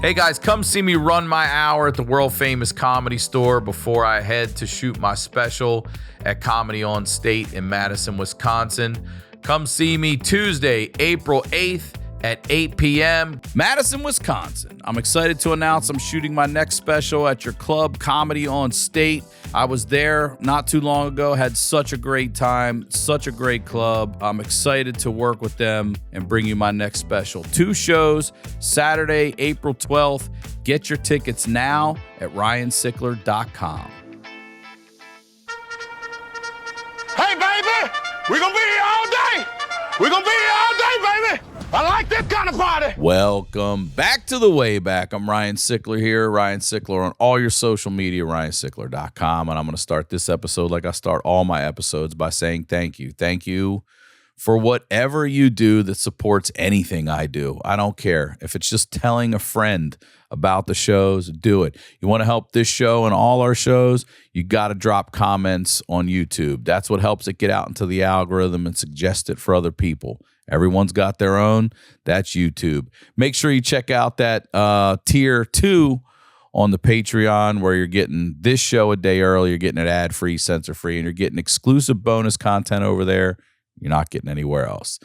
Hey guys, come see me run my hour at the world famous Comedy Store before I head to shoot my special at Comedy on State in Madison, Wisconsin. Come see me Tuesday, April 8th at 8 p.m. Madison, Wisconsin. I'm excited to announce I'm shooting my next special at your club, Comedy on State. I was there not too long ago, had such a great time, such a great club. I'm excited to work with them and bring you my next special. 2 shows, Saturday, April 12th. Get your tickets now at ryansickler.com. Hey, baby, we're going to be here all day. We're going to be here all day, baby. I like this kind of party. Welcome back to the Wayback. I'm Ryan Sickler here. Ryan Sickler on all your social media, ryansickler.com. And I'm going to start this episode like I start all my episodes by saying thank you. Thank you for whatever you do that supports anything I do. I don't care. If it's just telling a friend about the shows, do it. You want to help this show and all our shows, you got to drop comments on YouTube. That's what helps it get out into the algorithm and suggest it for other people. Everyone's got their own. That's YouTube. Make sure you check out that tier 2 on the Patreon where you're getting this show a day early. You're getting it ad-free, censor-free, and you're getting exclusive bonus content over there you're not getting anywhere else.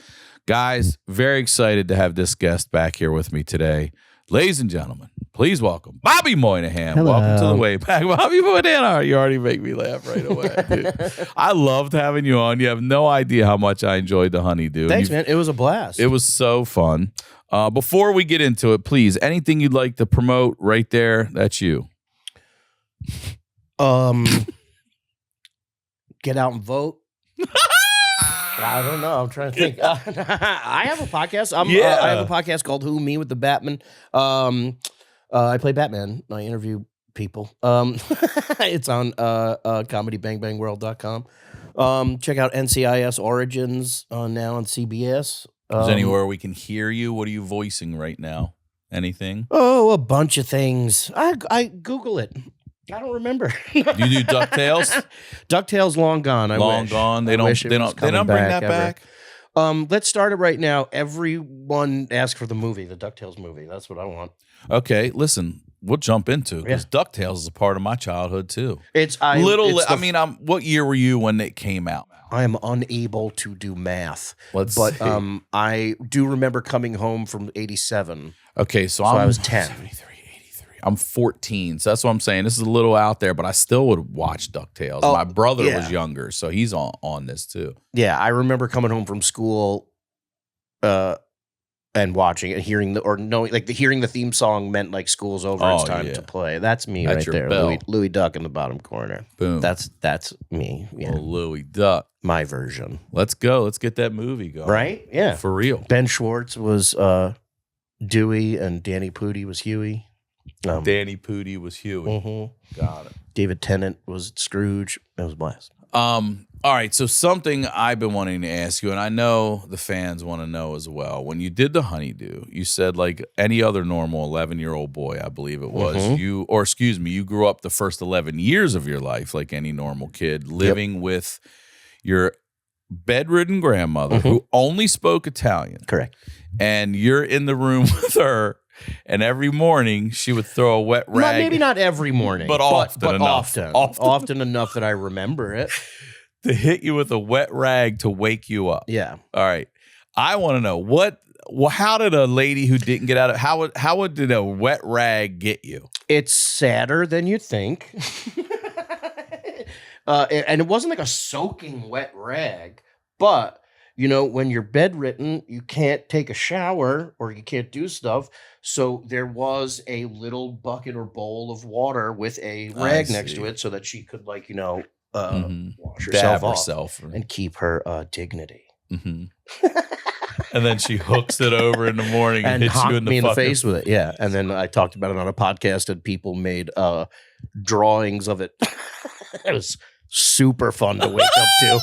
Guys, very excited to have this guest back here with me today. Ladies and gentlemen, please welcome Bobby Moynihan. Hello. Welcome to the Wayback. Bobby Moynihan, you already make me laugh right away, dude. I loved having you on. You have no idea how much I enjoyed the Honeydew. Thanks, man. It was a blast. It was so fun. Before we get into it, please, anything you'd like to promote right there, that's you. Get out and vote. I don't know. I'm trying to think. I have a podcast. I have a podcast called Who Me with the Batman. I play Batman. I interview people. It's on comedybangBangWorld.com. Check out NCIS Origins now on CBS. Is anywhere we can hear you? What are you voicing right now? Anything? Oh, a bunch of things. I Google it. I don't remember. You do DuckTales? DuckTales long gone. Long wish. gone. They I don't wish it was bring coming that ever. back. Let's start it right now. Everyone ask for the movie, the DuckTales movie. That's what I want. Okay, listen, we'll jump into it because DuckTales is a part of my childhood too. What year were you when it came out? I am unable to do math. Let's but see. I do remember coming home from 87. Okay, so I was 10. 73, 83. I'm 14, so that's what I'm saying. This is a little out there, but I still would watch DuckTales. My brother was younger, so he's on this too. Yeah, I remember coming home from school and watching it, hearing the theme song meant like school's over, it's time to play. That's me. That's right there. bell. Louis Duck in the bottom corner. Boom. That's me. Yeah. Oh, Louis Duck. My version. Let's go. Let's get that movie going. Right? Yeah. For real. Ben Schwartz was Dewey and Danny Pudi was Huey. Danny Pudi was Huey. Mm-hmm. Got it. David Tennant was Scrooge. It was a blast. All right, so something I've been wanting to ask you, and I know the fans want to know as well. When you did the Honeydew, you said like any other normal 11-year-old boy, I believe it was, you grew up the first 11 years of your life like any normal kid, living with your bedridden grandmother who only spoke Italian. Correct. And you're in the room with her, and every morning she would throw a wet rag. Maybe not every morning, but often enough. Often enough that I remember it. To hit you with a wet rag to wake you up. Yeah. All right. I want to know how did a lady who didn't get out of how did a wet rag get you? It's sadder than you think. And it wasn't like a soaking wet rag, but you know, when you're bedridden, you can't take a shower or you can't do stuff. So there was a little bucket or bowl of water with a rag next to it so that she could wash herself off and keep her dignity. And then she hooks it over in the morning and hits you in the face with it. Yeah. And then I talked about it on a podcast and people made drawings of it. It was super fun to wake up to.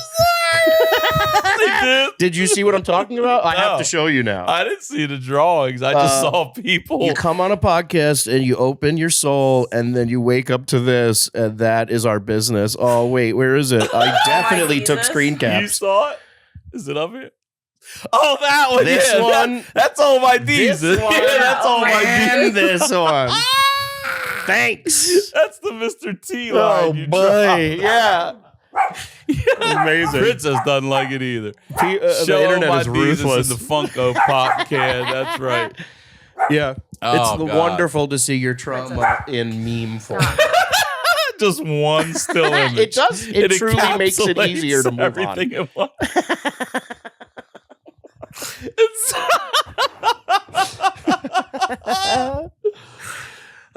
Did you see what I'm talking about? I have to show you now. I didn't see the drawings. I just saw people. You come on a podcast and you open your soul and then you wake up to this, and that is our business. Oh, wait, where is it? I definitely took screen caps. You saw it? Is it up here? Oh, that one. This yeah, one. That's all my D's. This one. Yeah, that's all my And D's. this one. Thanks. That's the Mr. T line. Oh, you boy. dropped. Yeah. Amazing. Princess doesn't like it either. The Show internet my is D's ruthless. in the Funko Pop can. That's right. Yeah. Oh, It's God. wonderful to see your trauma in meme form. Just one still image. It does. It truly makes it encapsulates easier to move everything on. in one. It's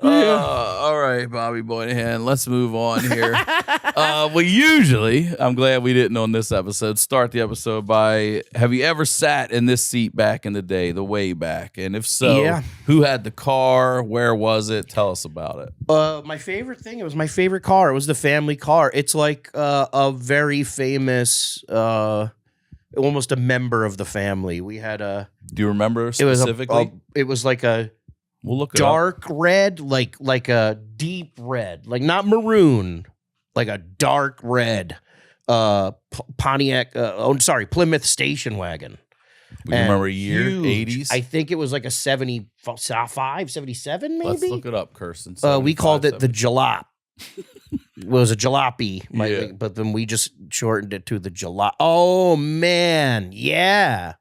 all right, Bobby Moynihan. Let's move on here. We usually, I'm glad we didn't on this episode, start the episode by, have you ever sat in this seat back in the day, the way back? And if so, Yeah. who had the car? Where was it? Tell us about it. My favorite thing, it was my favorite car. It was the family car. It's like a very famous, almost a member of the family. We had a. Do you remember It was specifically? it was like a We'll look it up. dark red, like a deep red, like not maroon, like a dark red. Pontiac. Plymouth station wagon. We remember a year, Huge. 80s. I think it was like a 75, 77 maybe. Let's look it up, Kirsten. We called it the 75, jalop. It was a jalopy, Yeah. but then we just shortened it to the jalop. Oh man, yeah,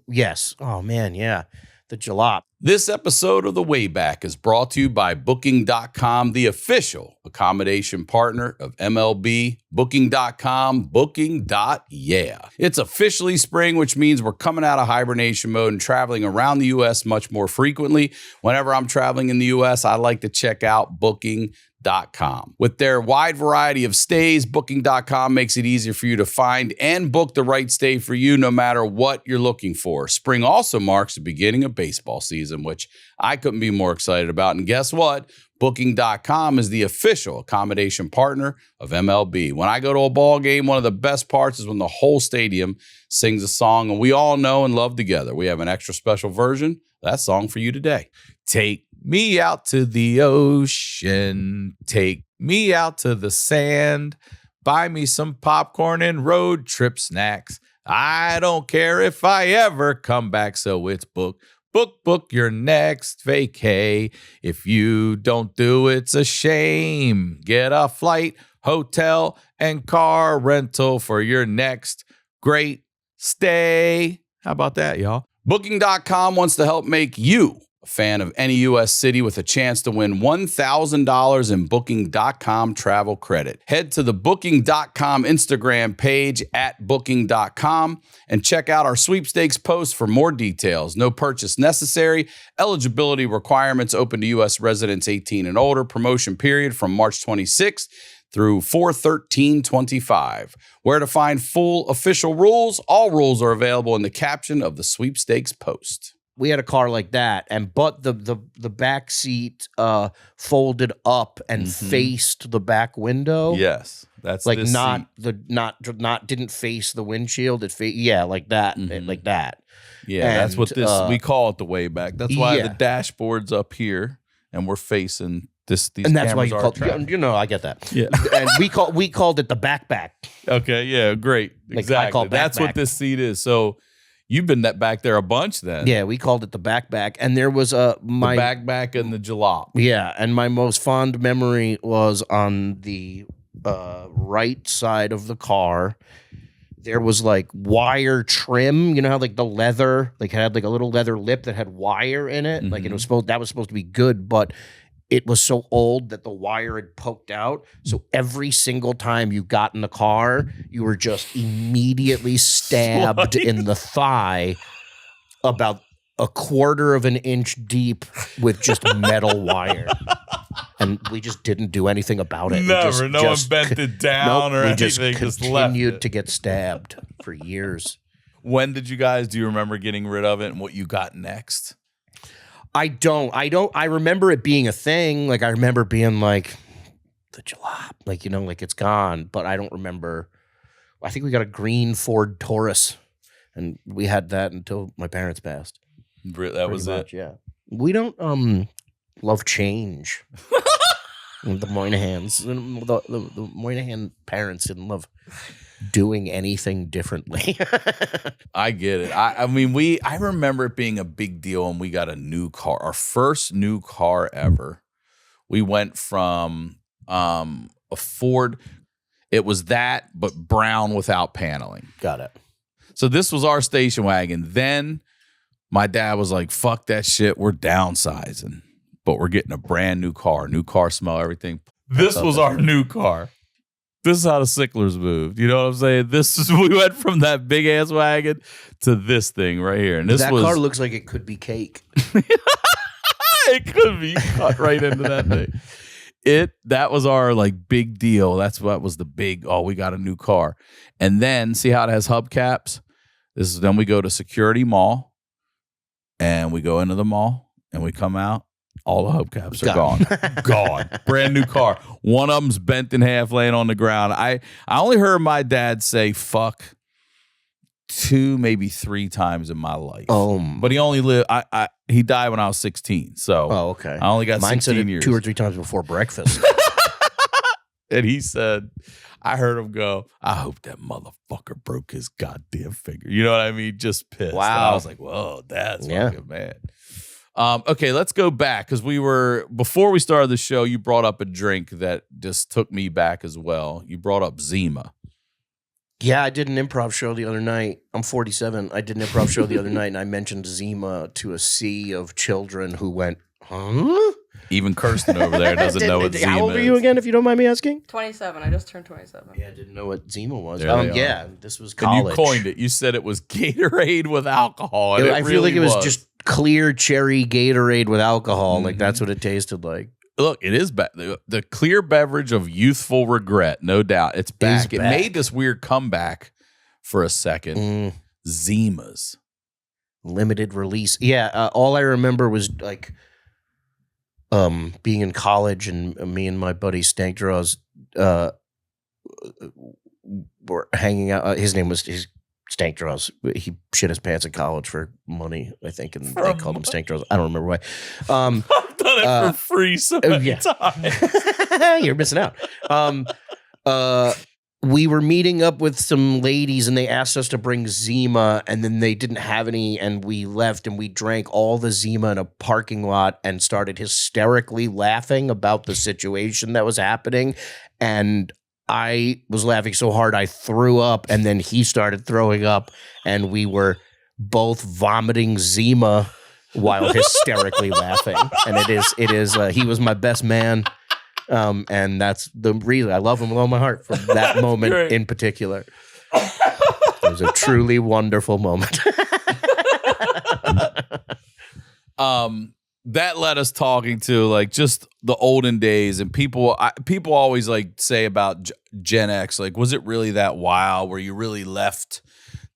yes. Oh man, yeah, the jalop. This episode of The Wayback is brought to you by Booking.com, the official accommodation partner of MLB. Booking.com, Booking.yeah. It's officially spring, which means we're coming out of hibernation mode and traveling around the U.S. much more frequently. Whenever I'm traveling in the U.S., I like to check out Booking.com. With their wide variety of stays, Booking.com makes it easier for you to find and book the right stay for you no matter what you're looking for. Spring also marks the beginning of baseball season, which I couldn't be more excited about. And guess what? Booking.com is the official accommodation partner of MLB. When I go to a ball game, one of the best parts is when the whole stadium sings a song and we all know and love together. We have an extra special version of that song for you today. Take me out to the ocean. Take me out to the sand. Buy me some popcorn and road trip snacks. I don't care if I ever come back, so it's book your next vacay. If you don't do, it's a shame. Get a flight, hotel, and car rental for your next great stay. How about that, y'all? Booking.com wants to help make you a fan of any U.S. city with a chance to win $1,000 in Booking.com travel credit. Head to the Booking.com Instagram page at Booking.com and check out our sweepstakes post for more details. No purchase necessary. Eligibility requirements open to U.S. residents 18 and older. Promotion period from March 26th through 4/13/25. Where to find full official rules? All rules are available in the caption of the sweepstakes post. We had a car like that, but the back seat folded up and faced the back window. Yes, that's like this not seat. didn't face the windshield. It like that, like that. Yeah, that's what And, this we call it the Wayback. That's why yeah. the dashboard's up here and we're facing this. These And that's why cameras you are called. trapped. I get that. Yeah. And we called it the backpack. Okay. Yeah. Great. Like, I Exactly. call That's what backpack. this seat is. So you've been back there a bunch then. Yeah, we called it the backpack, and there was The backpack and the jalop. Yeah, and my most fond memory was on the right side of the car. There was like wire trim. You know how like the leather, like had like a little leather lip that had wire in it. Like it was supposed to be good, but it was so old that the wire had poked out. So every single time you got in the car, you were just immediately stabbed in the thigh about a quarter of an inch deep with just metal wire. And we just didn't do anything about it. Never. No one bent it down or we anything. just Just left continued it. to get stabbed for years. When did you guys, do you remember getting rid of it and what you got next? I don't. I remember it being a thing. Like I remember being like the jalop, like like it's gone. But I don't remember. I think we got a green Ford Taurus, and we had that until my parents passed. That was Pretty much, it. Yeah. We don't love change. The Moynihans, the Moynihan parents didn't love doing anything differently. I get it. I mean, I remember it being a big deal when we got a new car, our first new car ever. We went from a Ford. It was that, but brown without paneling. Got it. So this was our station wagon. Then my dad was like, fuck that shit. We're downsizing, but we're getting a brand new car smell, everything. This was our new car. This is how the Sicklers moved. You know what I'm saying? We went from that big ass wagon to this thing right here. And that car looks like it could be cake. It could be cut right into that thing. That was our like big deal. That's what was the big, we got a new car. And then see how it has hubcaps? Then we go to Security Mall and we go into the mall and we come out. All the hubcaps are gone. Gone. Brand new car. One of them's bent in half, laying on the ground. I only heard my dad say fuck 2, maybe 3 times in my life. But he only lived. He died when I was 16. So okay. I only got Mine 16 said it years. 2 or 3 times before breakfast. And he said, I heard him go, I hope that motherfucker broke his goddamn finger. You know what I mean? Just pissed. Wow. And I was like, whoa, that's fucking bad. Okay, let's go back because before we started the show, you brought up a drink that just took me back as well. You brought up Zima. Yeah, I did an improv show the other night. I'm 47. I did an improv show the other night, and I mentioned Zima to a sea of children who went, huh? Even Kirsten over there doesn't know what Zima is. How old are you again, if you don't mind me asking? 27. I just turned 27. Yeah, I didn't know what Zima was. Yeah, this was And college. you coined it. You said it was Gatorade with alcohol. And I feel like it was just clear cherry Gatorade with alcohol. Mm-hmm. Like, that's what it tasted like. Look, it is back. The clear beverage of youthful regret, no doubt. It's back. It made this weird comeback for a second. Zimas. Limited release. Yeah, all I remember was like being in college and me and my buddy Stank Draws were hanging out. His name was Stank Draws. He shit his pants in college for money, I think, and they called him Stank Draws. I don't remember why. I've done it for free so many times. You're missing out. We were meeting up with some ladies and they asked us to bring Zima, and then they didn't have any, and we left and we drank all the Zima in a parking lot and started hysterically laughing about the situation that was happening. And I was laughing so hard I threw up, and then he started throwing up, and we were both vomiting Zima while hysterically laughing. And it is he was my best man. And that's the reason I love him with all my heart for that moment in particular. It was a truly wonderful moment. That led us talking to like just the olden days, and people always like say about Gen X, like, was it really that wild? Were you really left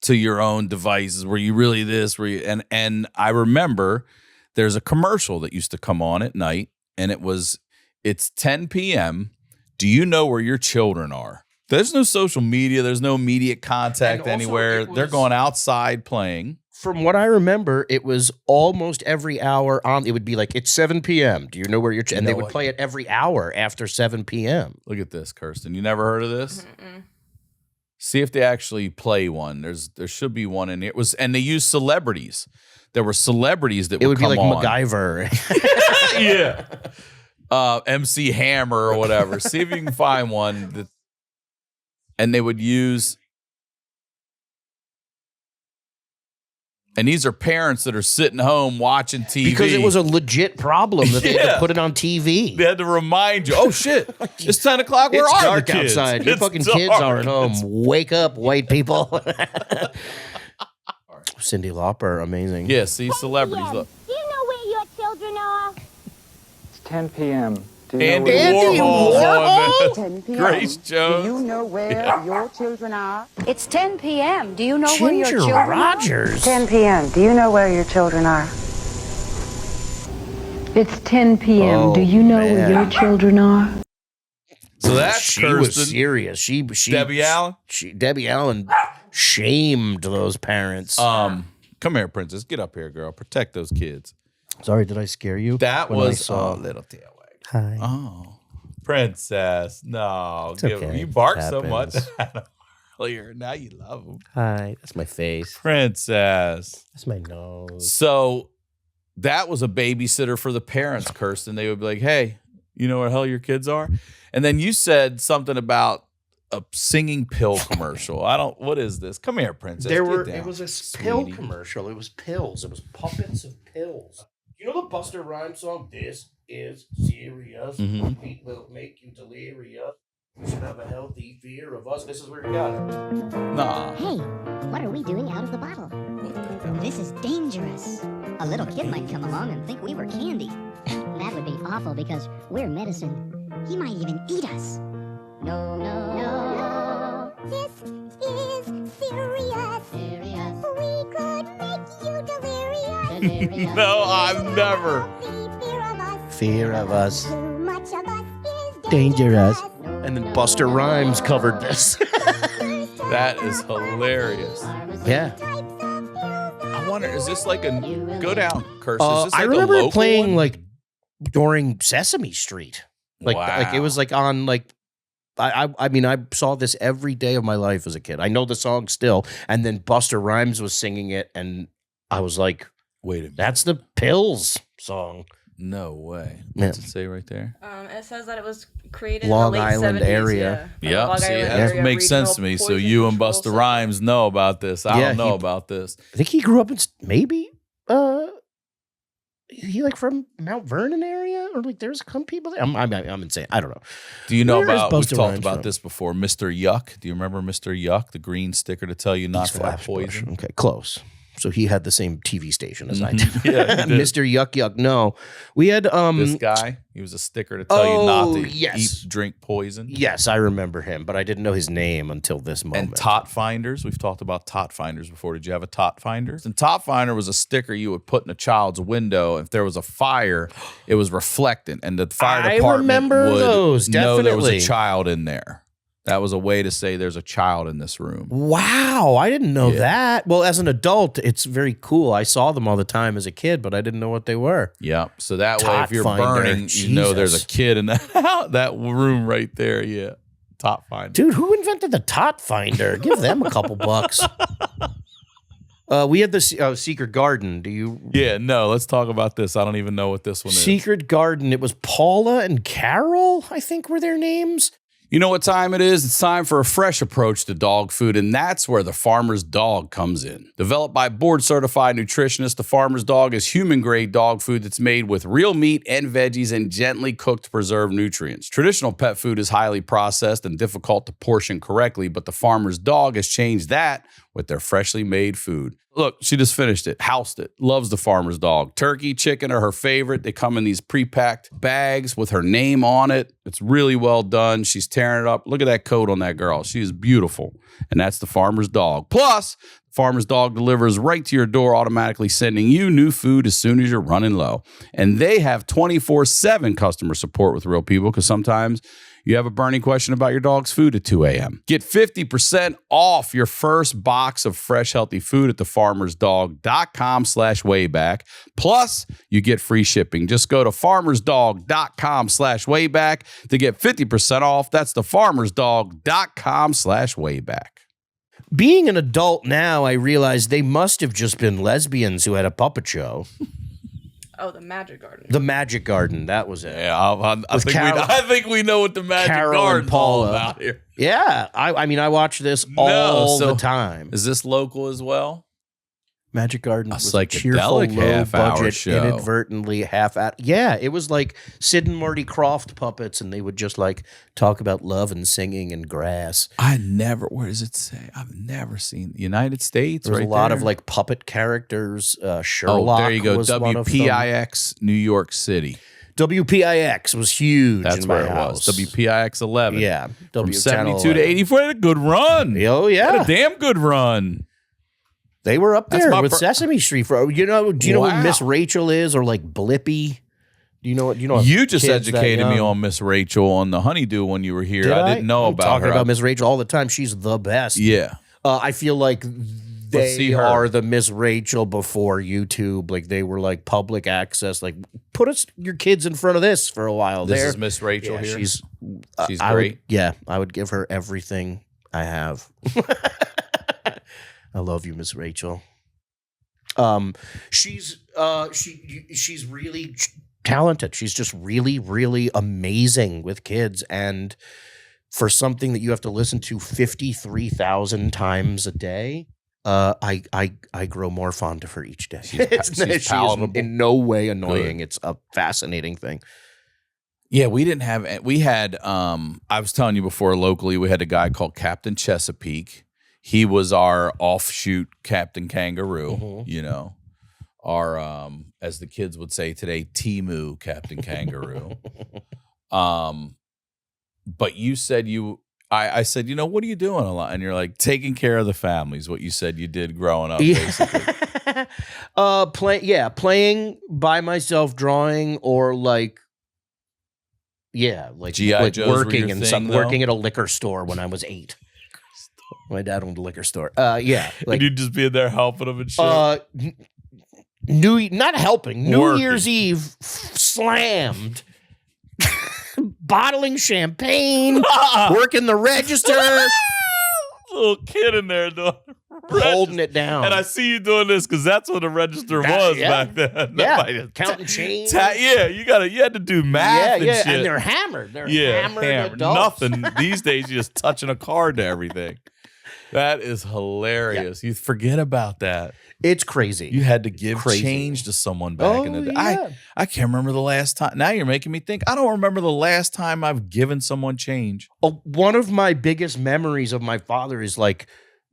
to your own devices? Were you really this? Were you? And I remember there's a commercial that used to come on at night, and it's 10 p.m. Do you know where your children are? There's no social media. There's no immediate contact anywhere. They're going outside playing. From what I remember, it was almost every hour on. It would be like, it's 7 p.m. Do you know where your and they would play it every hour after 7 p.m. Look at this, Kirsten. You never heard of this? See if they actually play one. There should be one in it. And they use celebrities. There were celebrities that would come on. It would be like MacGyver. Yeah. MC Hammer or whatever. See if you can find one. And they would use. And these are parents that are sitting home watching TV. Because it was a legit problem that they had to put it on TV. They had to remind you, oh shit, it's 10 o'clock. Where are the kids? It's dark outside. Your fucking kids aren't home. Wake up, white people. Cyndi Lauper, amazing. Yeah, see, celebrities. Look. Do you know where your children are? 10 p.m. Andy Warhol. 10 p.m. Grace Jones. Do you know where your children are? It's 10 p.m. Do you know where your Ginger children Rogers. 10 p.m. Do you know where your children are? It's 10 p.m. Do you know where your children are? So that's she Kirsten. was serious. She Debbie Allen. Debbie Allen shamed those parents. Come here, princess. Get up here, girl. Protect those kids. Sorry, did I scare you? That when was I saw little tail wag. Hi. Oh, princess. No, It's okay. you bark so Happens. much. I don't earlier. Now you love them. Hi, that's my face. Princess. That's my nose. So that was a babysitter for the parents, Kirsten. They would be like, hey, you know where the hell your kids are? And then you said something about a singing pill commercial. What is this? Come here, Princess. It was a pill sweetie. commercial. It was pills. It was puppets of pills. You know the Buster Rhymes song? This is serious. Mhm. It will make you delirious. You should have a healthy fear of us. This is where you got it. Nah. Hey, what are we doing out of the bottle? This is dangerous. A little kid might come along and think we were candy. That would be awful because we're medicine. He might even eat us. No, no, no. This is serious. Serious. We could make you delirious. No, I've never. Fear of us. Too much of us is Dangerous. And then Buster Rhymes covered this. That is hilarious. Yeah. I wonder, is this like a go down curse? Is this like I remember a it local playing one? like during Sesame Street. Like it was like on like I mean I saw this every day of my life as a kid. I know the song still, and then Buster Rhymes was singing it, and I was like, wait a minute. that's the Pills song. No way. Yeah. What's it say right there? It says that it was created Long in the late Island 70s, area. Yeah. Yep. Long See, Island that area makes sense to regional me. So poison you and control Buster center. Rhymes know about this. I Yeah, don't know he- about this. I think he grew up in maybe he like from Mount Vernon area, or like there's some people there. I'm insane. I don't know. Do you know Where is about, we've Buster talked Rhymes about from? this before, Mr. Yuck? Do you remember Mr. Yuck, the green sticker to tell you not East to have Flatbush. poison? Okay, close. So he had the same TV station as I did. Mhm. Yeah, he did. Mr. Yuck Yuck. No, we had This guy, he was a sticker to tell you not to yes. drink poison. Yes, I remember him, but I didn't know his name until this moment. And tot finders. We've talked about tot finders before. Did you have a tot finder? And tot finder was a sticker you would put in a child's window. If there was a fire, it was reflectant, and the fire I department remember would those, know there was a definitely. child in there. That was a way to say there's a child in this room. Wow, I didn't know Yeah. that. Well, as an adult, it's very cool. I saw them all the time as a kid, but I didn't know what they were. Yep. So that way, Tot if you're finder. burning, you know there's Jesus. a kid in that room right there. Yeah. Tot finder. Dude, who invented the tot finder? Give them a couple bucks. We had the Secret Garden. Do you? Yeah, no, let's talk about this. I don't even know what this one is. Secret Garden. It was Paula and Carol, I think were their names. You know what time it is? It's time for a fresh approach to dog food, and that's where the Farmer's Dog comes in. Developed by board-certified nutritionists, the Farmer's Dog is human-grade dog food that's made with real meat and veggies and gently cooked to preserve nutrients. Traditional pet food is highly processed and difficult to portion correctly, but the Farmer's Dog has changed that with their freshly made food. Look, she just finished it, housed it, loves the Farmer's Dog. Turkey, chicken are her favorite. They come in these pre-packed bags with her name on it. It's really well done. She's tearing it up. Look at that coat on that girl. She is beautiful. And that's the Farmer's Dog. Plus, Farmer's Dog delivers right to your door, automatically sending you new food as soon as you're running low. And they have 24/7 customer support with real people, because sometimes you have a burning question about your dog's food at 2 a.m. Get 50% off your first box of fresh, healthy food at thefarmersdog.com/wayback. Plus, you get free shipping. Just go to farmersdog.com/wayback to get 50% off. That's thefarmersdog.com/wayback. Being an adult now, I realize they must have just been lesbians who had a puppet show. Oh, the Magic Garden. The Magic Garden, that was it. Yeah, I With think Carol- I think we know what the Magic Carol and Garden's all Paula. about here. Yeah, I mean, I watch this all so the time. Is this local as well? Magic Garden A was a cheerful, psychedelic half-hour low-budget, show. inadvertently half-at. Yeah, it was like Sid and Marty Krofft puppets, and they would just like talk about love and singing and grass. Where does it say? I've never seen the United States. There was right a lot there? of like puppet characters. Sherlock. Oh, there you go. was one of them. WPIX, New York City. WPIX was huge. That's in where my it house. was. WPIX 11. Yeah, From W 72 to 84. Had a good run. Oh Had yeah, a damn good run. they were up That's there my with per- Sesame Street. Do you know what Wow. Miss Rachel is, or like Blippy? Do you know what you know? You just kids that educated me young? on Miss Rachel on the Honeydew when you were here. Did I didn't know I'm about talking her. about Miss Rachel all the time. She's the best. Yeah. I feel like see they her. are the Miss Rachel before YouTube. Like they were like public access. Like put your kids in front of this for a while. This there. is Miss Rachel Yeah, here. She's She's I great. would give her everything I have. I love you, Miss Rachel. She's really talented. She's just really, really amazing with kids. And for something that you have to listen to 53,000 times a day, I grow more fond of her each day. She's palatable. In no way annoying. Good. It's a fascinating thing. Yeah, we had I was telling you before, locally we had a guy called Captain Chesapeake. He was our offshoot Captain Kangaroo, you know, our as the kids would say today, Timu Captain Kangaroo. But you said I said, you know, what are you doing a lot? And you're like, taking care of the family is what you said you did growing up, basically. Playing by myself, drawing, or like G.I. Joes working and working at a liquor store when I was 8. My dad owned a liquor store. Like you'd just be in there helping them and shit. Not helping. New Working. Year's Eve slammed. Bottling champagne, working the register. Little kid in there doing holding it down. And I see you doing this because that's what a register was back then. Yeah, counting change. You had to do math and shit. And they're hammered. They're hammered adults. Nothing. These days, you're just touching a card to everything. That is hilarious. Yeah. You forget about that. It's crazy. You had to give change to someone back in the day. Yeah. I can't remember the last time. Now you're making me think. I don't remember the last time I've given someone change. One of my biggest memories of my father is like,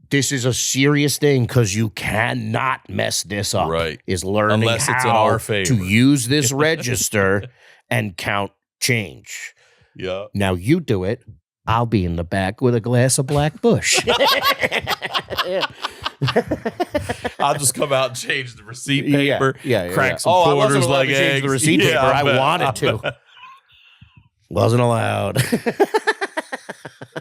this is a serious thing because you cannot mess this up. Right. Is learning Unless it's in our favor. To use this register and count change. Yeah. Now you do it. I'll be in the back with a glass of Black Bush. I'll just come out and change the receipt paper. Crack some quarters I wasn't allowed like to eggs. change the receipt paper. I wanted to. Wasn't allowed.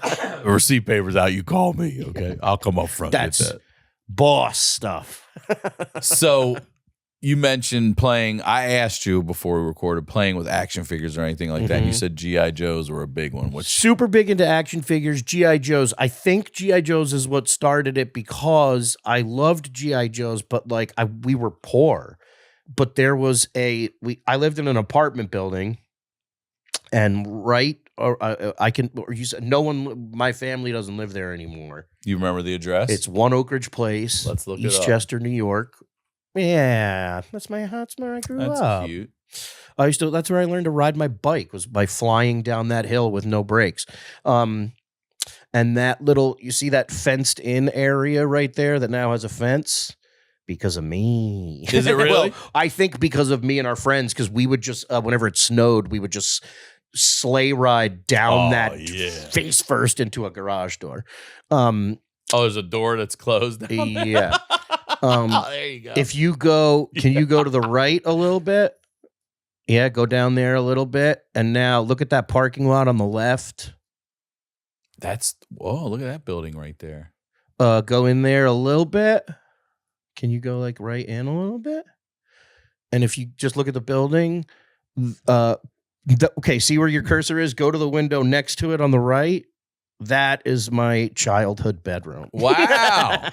The receipt paper's out. You call me, okay? I'll come up front. That's get that. Boss stuff. So you mentioned playing. I asked you before we recorded playing with action figures or anything like that. And you said G.I. Joes were a big one. Which super big into action figures. G.I. Joes. I think G.I. Joes is what started it because I loved G.I. Joes, but like we were poor. But there was I lived in an apartment building, and my family doesn't live there anymore. You remember the address? It's 1 Oak Ridge Place. Let's look it up. Eastchester, New York. Yeah, that's where I grew up. That's cute. That's where I learned to ride my bike, was by flying down that hill with no brakes. And that you see that fenced in area right there that now has a fence? Because of me. Is it really? Well, I think because of me and our friends, because we would just, whenever it snowed, we would just sleigh ride down face first into a garage door. There's a door that's closed down there? Yeah. There you go. If you go, can you go to the right a little bit? Yeah, go down there a little bit. And now look at that parking lot on the left. Look at that building right there. Go in there a little bit. Can you go like right in a little bit? And if you just look at the building, see where your cursor is? Go to the window next to it on the right. That is my childhood bedroom. Wow.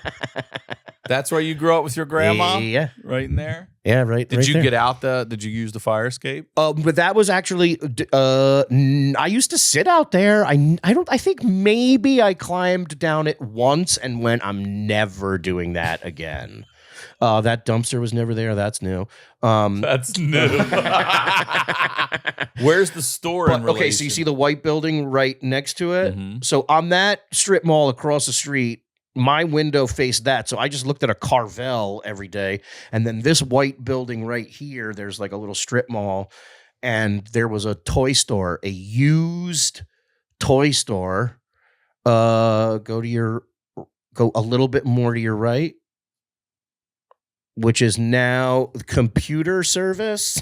That's where you grew up with your grandma? Yeah. Right in there? Yeah, right. Did you get out did you use the fire escape? But that was actually, I used to sit out there. I think maybe I climbed down it once and went, I'm never doing that again. That dumpster was never there. That's new. That's new. Where's the store in relation? Okay, so you see the white building right next to it? Mm-hmm. So on that strip mall across the street, my window faced that. So I just looked at a Carvel every day. And then this white building right here, there's like a little strip mall. And there was a toy store, a used toy store. Go a little bit more to your right, which is now computer service.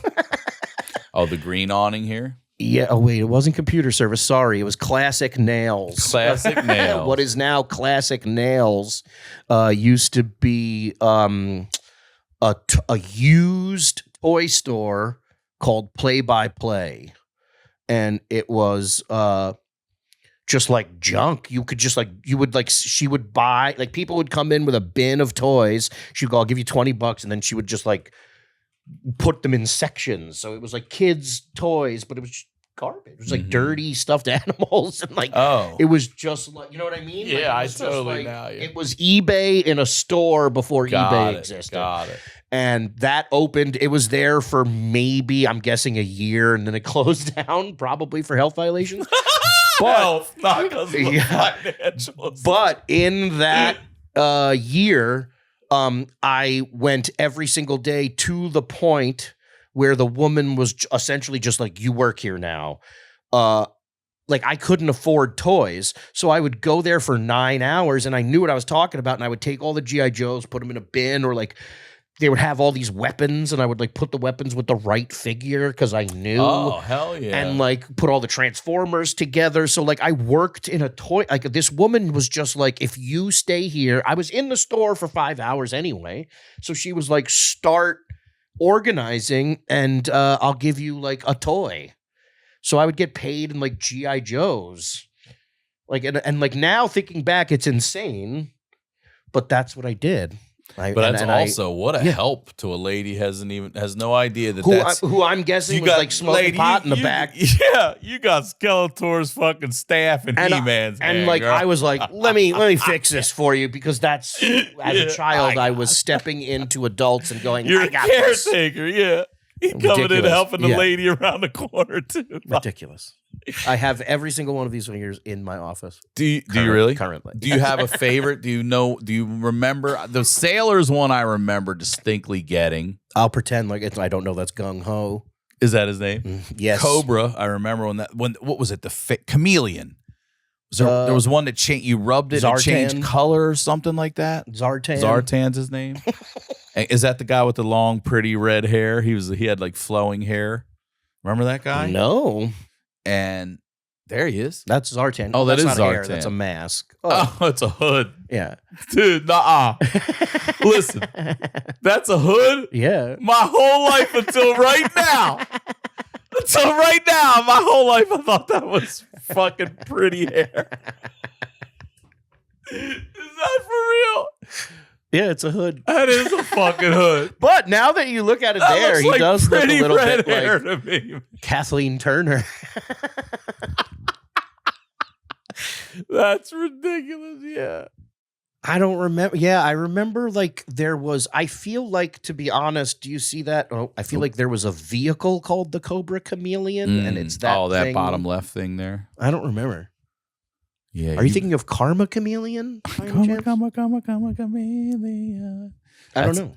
Oh, the green awning here? Yeah. Oh, wait. It wasn't computer service. Sorry. It was Classic Nails. Classic Nails. What is now Classic Nails used to be a used toy store called Play by Play. And it was just like junk. You could just like, she would buy, like people would come in with a bin of toys. She'd go, I'll give you $20. And then she would just like put them in sections. So it was like kids' toys, but it was garbage. It was like dirty stuffed animals. And like, it was just like, you know what I mean? Yeah, like, I totally know. Yeah. It was eBay in a store before eBay existed. Got it. And that opened, it was there for maybe, I'm guessing, a year, and then it closed down, probably for health violations. Not because of financials. But in that year, I went every single day to the point where the woman was essentially just like, you work here now. Like I couldn't afford toys. So I would go there for 9 hours and I knew what I was talking about. And I would take all the G.I. Joes, put them in a bin, or like they would have all these weapons and I would like put the weapons with the right figure because I knew. Oh, hell yeah. And like put all the Transformers together. So like I worked in a toy, like this woman was just like, if you stay here, I was in the store for 5 hours anyway. So she was like, start organizing and I'll give you like a toy. So I would get paid in like G.I. Joes. Like, and like now thinking back, it's insane, but that's what I did. But that's also what a help to a lady has no idea that who I'm guessing was like smoking pot in the back. Yeah, you got Skeletor's fucking staff and He-Man's and like girl. I was like, let me fix this for you because that's as a child I was stepping into adults and going, you're I got a caretaker, yeah. He coming in helping the lady around the corner too. Ridiculous. I have every single one of these figures in my office. Do you really? Currently. Do you have a favorite? Do you remember the Sailors one? I remember distinctly getting. I'll pretend like I don't know that's Gung Ho. Is that his name? Yes. Cobra. I remember when what was it? The Chameleon. There was one that changed. You rubbed it and it changed color or something like that. Zartan's his name. Is that the guy with the long, pretty red hair? He had like flowing hair. Remember that guy? No. And there he is. That's Zartan. Oh, that's not Zartan. Hair. That's a mask. Oh, it's a hood. Yeah. Dude, listen, that's a hood? Yeah. My whole life until right now. My whole life I thought that was fucking pretty hair. Is that for real? Yeah, it's a hood. That is a fucking hood. But now that you look at it there, he like does look a little bit hair like to me. Kathleen Turner. That's ridiculous, yeah. I don't remember. Yeah, I remember like there was, I feel like, to be honest, do you see that? Oh, I feel like there was a vehicle called the Cobra Chameleon, and it's that that thing. bottom left thing there. I don't remember. Yeah. Are you thinking of Karma Chameleon? Karma Chameleon. I don't know.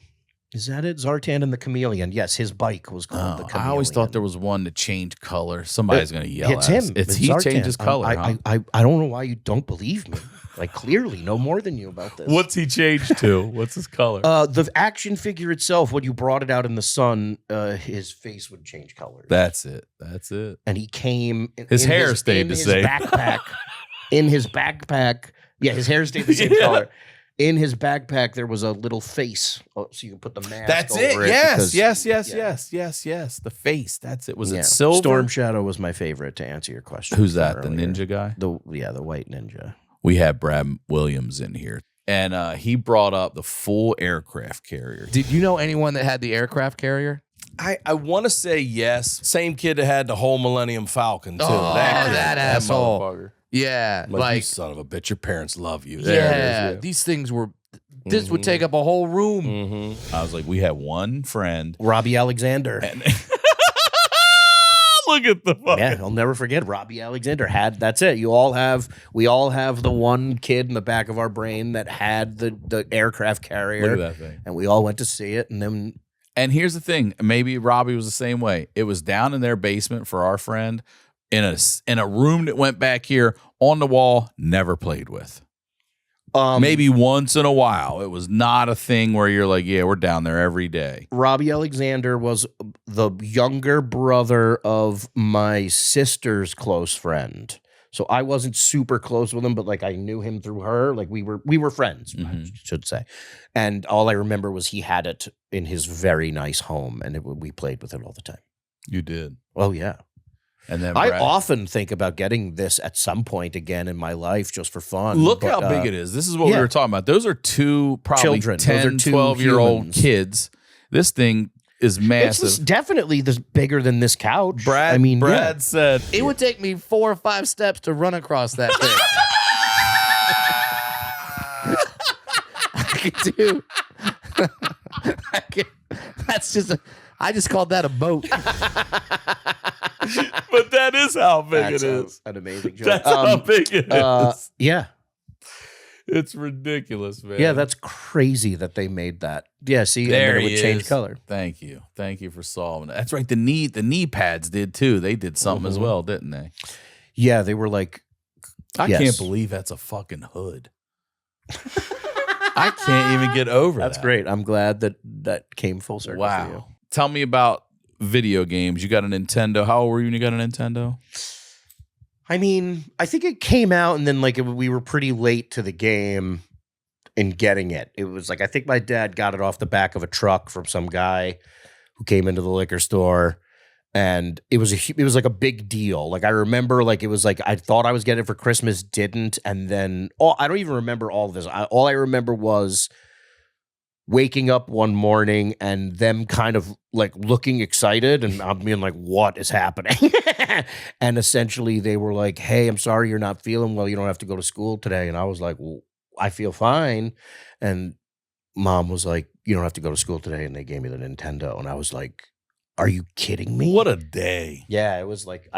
Is that it? Zartan and the Chameleon. Yes, his bike was called the Chameleon. I always thought there was one that changed color. Somebody's going to yell it's at us. him. He Zartan. changes color. I don't know why you don't believe me. Like, clearly know more than you about this. What's he changed to? What's his color? The action figure itself, when you brought it out in the sun, his face would change color. That's it. And he came. His hair stayed the same. In his backpack. Yeah, his hair stayed the same color. In his backpack, there was a little face, so you can put the mask. That's over it. Yes. The face. That's it. Was it silver? Storm Shadow was my favorite. To answer your question, who's that? The ninja guy? The white ninja. We had Brad Williams in here, and he brought up the full aircraft carrier. Did you know anyone that had the aircraft carrier? I want to say yes. Same kid that had the whole Millennium Falcon too. Oh, that asshole. Motherfucker. Yeah, like you son of a bitch. Your parents love you. Yeah, these things were. This would take up a whole room. I was like, we had one friend, Robbie Alexander. And look at the fucking. Yeah, I'll never forget. Robbie Alexander had. That's it. We all have the one kid in the back of our brain that had the aircraft carrier. Look at that thing. And we all went to see it, and then. And here's the thing. Maybe Robbie was the same way. It was down in their basement for our friend. In a room that went back here on the wall, never played with. Maybe once in a while. It was not a thing where you're like, yeah, we're down there every day. Robbie Alexander was the younger brother of my sister's close friend. So I wasn't super close with him, but like I knew him through her. Like we were friends, I should say. And all I remember was he had it in his very nice home, and we played with it all the time. You did. Oh yeah. And then I Brad- often think about getting this at some point again in my life just for fun. Look but, how big it is. This is what we were talking about. Those are two probably Children. Those 10, are two 12-year-old humans. kids. This thing is massive. It's definitely this bigger than this couch. Brad said It would take me 4 or 5 steps to run across that thing. I could do. That's just I just called that a boat. but that is how big it is. An amazing joke. That's how big it is. Yeah. It's ridiculous, man. Yeah, that's crazy that they made that. Yeah, see, There and then it he would change is. color. Thank you. Thank you for solving it. That's right. The knee pads did too. They did something as well, didn't they? Yeah, they were like, I yes. can't believe that's a fucking hood. I can't even get over That's that. great. I'm glad that came full circle for you. Wow. Tell me about video games. You got a Nintendo. How old were you when you got a Nintendo? I mean, I think it came out and then like we were pretty late to the game in getting it. It was like I think my dad got it off the back of a truck from some guy who came into the liquor store, and it was like a big deal. Like I remember, like it was like I thought I was getting it for Christmas, didn't, and then I don't even remember all of this. All I remember was waking up one morning and them kind of like looking excited, and I'm being like, "What is happening?" And essentially, they were like, "Hey, I'm sorry you're not feeling well. You don't have to go to school today." And I was like, "Well, I feel fine." And Mom was like, "You don't have to go to school today." And they gave me the Nintendo, and I was like, "Are you kidding me?" What a day. Yeah, it was like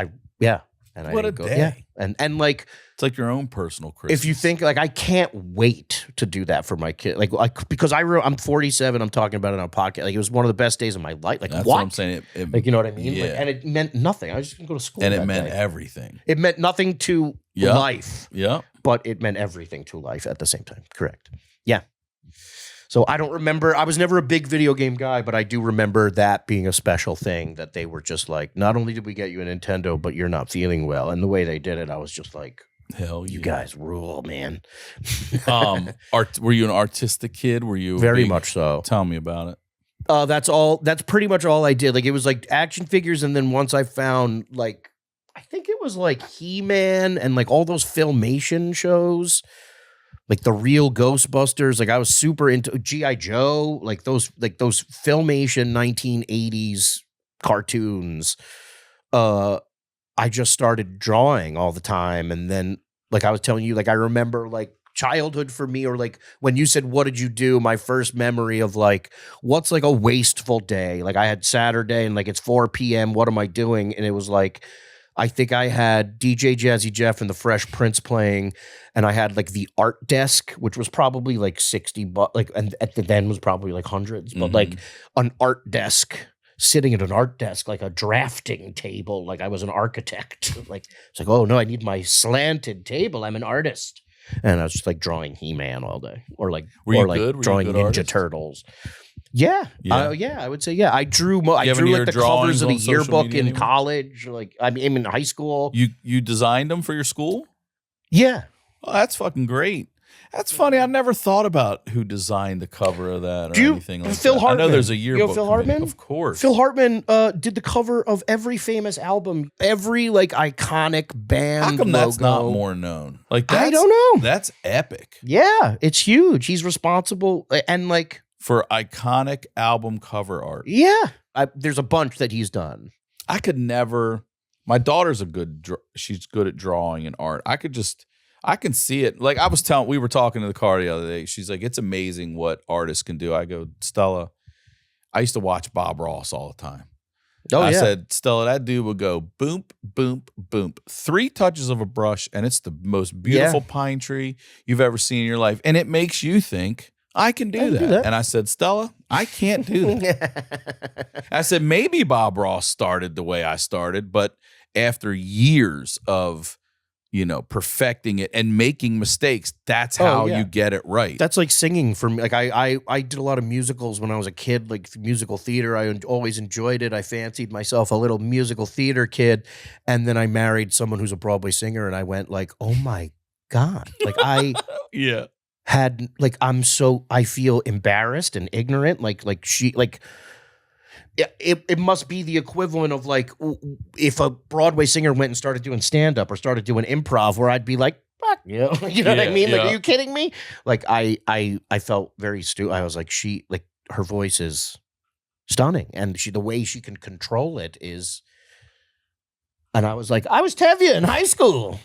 and I What a didn't go, day. yeah, and like It's like your own personal Christmas. if you think like I can't wait to do that for my kid, like because I'm 47, I'm talking about it on a podcast. Like it was one of the best days of my life. Like That's what I'm saying. It, like you know what I mean? Yeah. Like, and it meant nothing. I was just gonna go to school, and it that meant day. everything. It meant nothing to Yeah. life, Yeah. but it meant everything to life at the same time. Correct. Yeah. So I don't remember. I was never a big video game guy, but I do remember that being a special thing that they were just like, not only did we get you a Nintendo, but you're not feeling well. And the way they did it, I was just like, Hell yeah. you guys rule, man. Were you an artistic kid? Were you Very big- much so. Tell me about it. That's all. That's pretty much all I did. Like it was like action figures, and then once I found like, I think it was like He-Man and like all those Filmation shows, like the real Ghostbusters. Like I was super into G.I. Joe, like those Filmation 1980s cartoons. I just started drawing all the time, and then like I was telling you, like I remember like childhood for me, or like when you said what did you do, my first memory of like what's like a wasteful day. Like I had Saturday and like it's 4 p.m. What am I doing? And it was like I think I had DJ Jazzy Jeff and the Fresh Prince playing, and I had like the art desk, which was probably like $60, like, and at the then was probably like hundreds, but like an art desk, sitting at an art desk, like a drafting table, like I was an architect. Like it's like, oh no, I need my slanted table. I'm an artist. And I was just like drawing He-Man all day, or like Were you like good? Were you a drawing good Ninja artist? Turtles. Yeah, Yeah. I would say yeah. I drew. I You have drew any like the of your covers of the drawings on social yearbook media in anywhere? college. Like I mean, in high school. You designed them for your school? Yeah, Oh, that's fucking great. That's funny. I never thought about who designed the cover of that or Do you- anything like Phil that. I Hartman. know there's a You know yearbook. Phil committee. Hartman? Of course. Phil Hartman did the cover of every famous album, every like iconic band. How come that's not logo. more known? Like I that's, don't know. That's epic Yeah, it's huge. He's responsible, and like for iconic album cover art. yeah, there's a bunch that he's done. I could never. My daughter's she's good at drawing and art. I can see it. Like we were talking to the car the other day. She's like, it's amazing what artists can do. I go, Stella, I used to watch Bob Ross all the time. Oh I yeah, said, Stella, that dude would go boom, boom, boom. 3 touches of a brush, and it's the most beautiful pine tree you've ever seen in your life. And it makes you think, I can do that. And I said, Stella, I can't do that. I said, maybe Bob Ross started the way I started, but after years of perfecting it and making mistakes, that's how you get it right. That's like singing for me. Like I did a lot of musicals when I was a kid, like musical theater. I always enjoyed it. I fancied myself a little musical theater kid, and then I married someone who's a Broadway singer, and I went like, oh my God, like I had like I feel embarrassed and ignorant. Like she like it must be the equivalent of like if a Broadway singer went and started doing stand up or started doing improv, where I'd be like, fuck you, you know what I mean? Like, are you kidding me? Like I felt very stupid. I was like, her voice is stunning, and the way she can control it is. And I was like, I was Tevye in high school.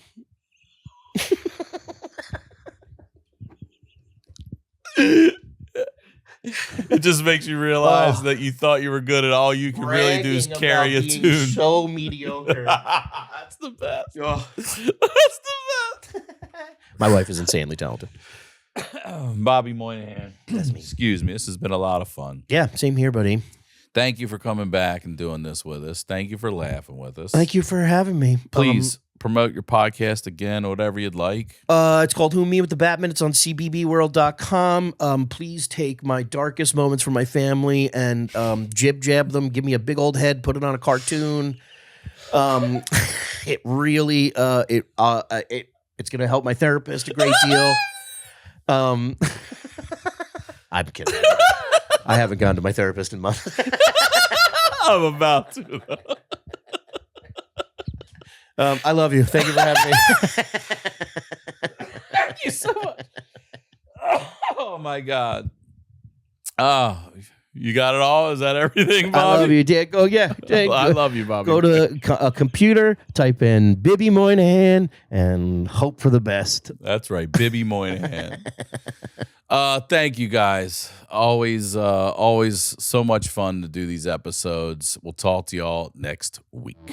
It just makes you realize that you thought you were good at all you can really do is carry a tune. So mediocre. That's the best. Oh. That's the best. My wife is insanely talented. Bobby Moynihan. Excuse me. This has been a lot of fun. Yeah, same here, buddy. Thank you for coming back and doing this with us. Thank you for laughing with us. Thank you for having me. Please promote your podcast again or whatever you'd like. It's called Who Me with the Batman. It's on cbbworld.com. Please take my darkest moments from my family and jab them. Give me a big old head. Put it on a cartoon. It really it's going to help my therapist a great deal. I'm kidding. I haven't gone to my therapist in months. I'm about to. I love you. Thank you for having me. Thank you so much. Oh my God. Oh, you got it all? Is that everything, Bobby? I love you, Dick. Oh, yeah. I love you, Bobby. Go to a computer, type in Bibby Moynihan, and hope for the best. That's right. Bibby Moynihan. Thank you, guys. Always so much fun to do these episodes. We'll talk to y'all next week.